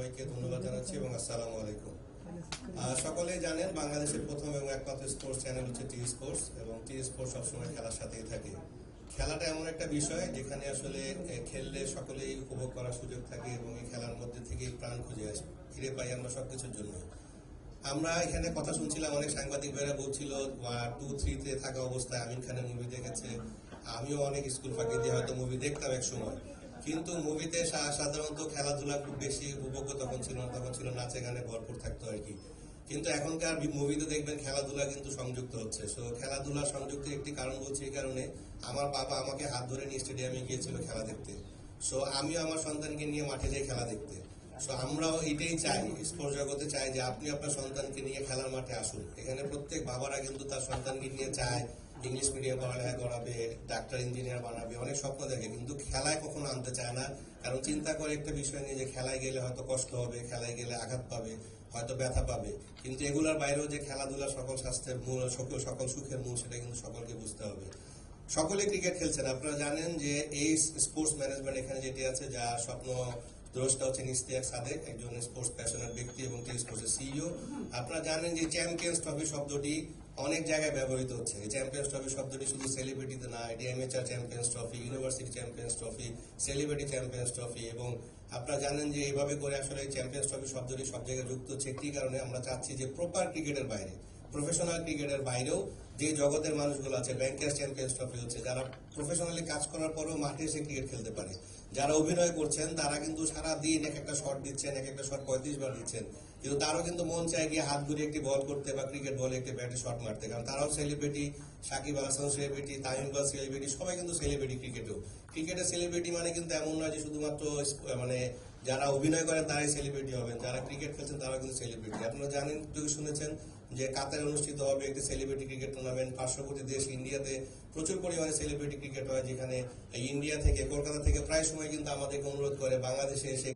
সবাইকে ধন্যবাদ জানাচ্ছি এবং আসসালামু আলাইকুম। সকলেই জানেন বাংলাদেশের প্রথম এবং একমাত্র স্পোর্টস চ্যানেল হচ্ছে টি স্পোর্টস, এবং টি স্পোর্টস সবসময় খেলার সাথেই থাকে। খেলাটা এমন একটা বিষয় যেখানে আসলে খেললে সকলেই উপভোগ করার সুযোগ থাকে এবং এই খেলার মধ্যে থেকেই প্রাণ ফিরে পাই আমরা সবকিছুর জন্য। আমরা এখানে কথা শুনছিলাম, অনেক সাংবাদিক ভাইরা বলছিল 2-3-তে থাকা অবস্থায় আমিন খানের মুভি দেখেছে। আমিও অনেক স্কুল ফাঁকি দিয়ে হয়তো মুভি দেখতাম এক সময়, কিন্তু মুভিতে সাধারণত খেলাধুলা খুব বেশি উপভোগ্য তখন ছিল না, তখন ছিল নাচে গানে ভরপুর থাকতো আর কি। কিন্তু এখনকার মুভিতে দেখবেন খেলাধুলা কিন্তু সংযুক্ত হচ্ছে। সো খেলাধুলা সংযুক্তের একটি কারণ বলছি এই কারণে, আমার বাবা আমাকে হাত ধরে নিয়ে স্টেডিয়ামে গিয়েছিল খেলা দেখতে। সো আমিও আমার সন্তানকে নিয়ে মাঠে যাই খেলা দেখতে। সো আমরাও এটাই চাই, স্পোর্টস জগতে চাই যে আপনি আপনার সন্তানকে নিয়ে খেলার মাঠে আসুন। এখানে প্রত্যেক বাবারা কিন্তু তার সন্তানকে নিয়ে চায় ইংলিশ মিডিয়াম পড়ালেখা করাবে, ডাক্তার ইঞ্জিনিয়ার বানাবে, অনেক স্বপ্ন দেখে, কিন্তু খেলায় কখনো আনতে চায় না। কারণ চিন্তা করে একটা বিষয় নিয়ে যে খেলায় গেলে হয়তো কষ্ট হবে, খেলায় গেলে আঘাত পাবে, হয়তো ব্যথা পাবে। কিন্তু এগুলোর বাইরেও যে খেলাধুলা সকল স্বাস্থ্যের মূল, সকল সুখের মূল, সেটা কিন্তু সকলকে বুঝতে হবে। সকলে ক্রিকেট খেলছেন, আপনারা জানেন যে এই স্পোর্টস ম্যানেজমেন্ট এখানে যেটি আছে, যা স্বপ্ন দ্রষ্টা হচ্ছেন ইশতিয়াক সাদেক, একজন স্পোর্টস প্যাশনের ব্যক্তি এবং টি স্পোর্টসের সিইও। আপনারা জানেন যে চ্যাম্পিয়ন্স ট্রফি শব্দটি অনেক জায়গায় ব্যবহৃত হচ্ছে। এই চ্যাম্পিয়ন্স ট্রফি শব্দটি শুধু সেলিব্রিটিতে না, এটি amateur champions trophy, university champions trophy, celebrity champions trophy. এবং আপনারা জানেন যে এইভাবে করে আসলে চ্যাম্পিয়ন্স ট্রফি শব্দটি সব জায়গায় যুক্ত হচ্ছে। একটি কারণে আমরা চাচ্ছি যে প্রপার ক্রিকেটের বাইরে, প্রফেশনাল ক্রিকেটের বাইরেও যে জগতের মানুষগুলো আছে, ব্যাংকার্স চ্যাম্পিয়ন্স ট্রফি হচ্ছে, যারা প্রফেশনালি কাজ করার পরেও মাঠে এসে ক্রিকেট খেলতে পারে। যারা অভিনয় করছেন তারা কিন্তু সারা দিন এক একটা শট দিচ্ছেন, এক একটা শট 35 বার দিচ্ছেন, কিন্তু তারও কিন্তু মন চায় গিয়ে হাত ঘুরিয়ে একটি বল করতে বা ক্রিকেট বলে একটি ব্যাটে শট মারতে, কারণ তারাও celebrity. Shakib Al Hasan celebrity, Tamim Iqbal celebrity, সবাই কিন্তু সেলিব্রিটি ক্রিকেটেও। ক্রিকেটের সেলিব্রিটি মানে কিন্তু এমন নয় যে শুধুমাত্র মানে যারা অভিনয় করেন তারাই সেলিব্রিটি হবেন, যারা ক্রিকেট খেলছেন তারাও কিন্তু সেলিব্রিটি। আপনারা জানেন, শুনেছেন যে কাতারে অনুষ্ঠিত হবে একটি সেলিব্রিটি ক্রিকেট টুর্নামেন্ট। পার্শ্ববর্তী দেশ ইন্ডিয়াতে প্রচুর পরিমাণে সেলিব্রিটি ক্রিকেট হয়, যেখানে ইন্ডিয়া থেকে, কলকাতা থেকে প্রায় সময় কিন্তু আমাদেরকে অনুরোধ করে বাংলাদেশে এসে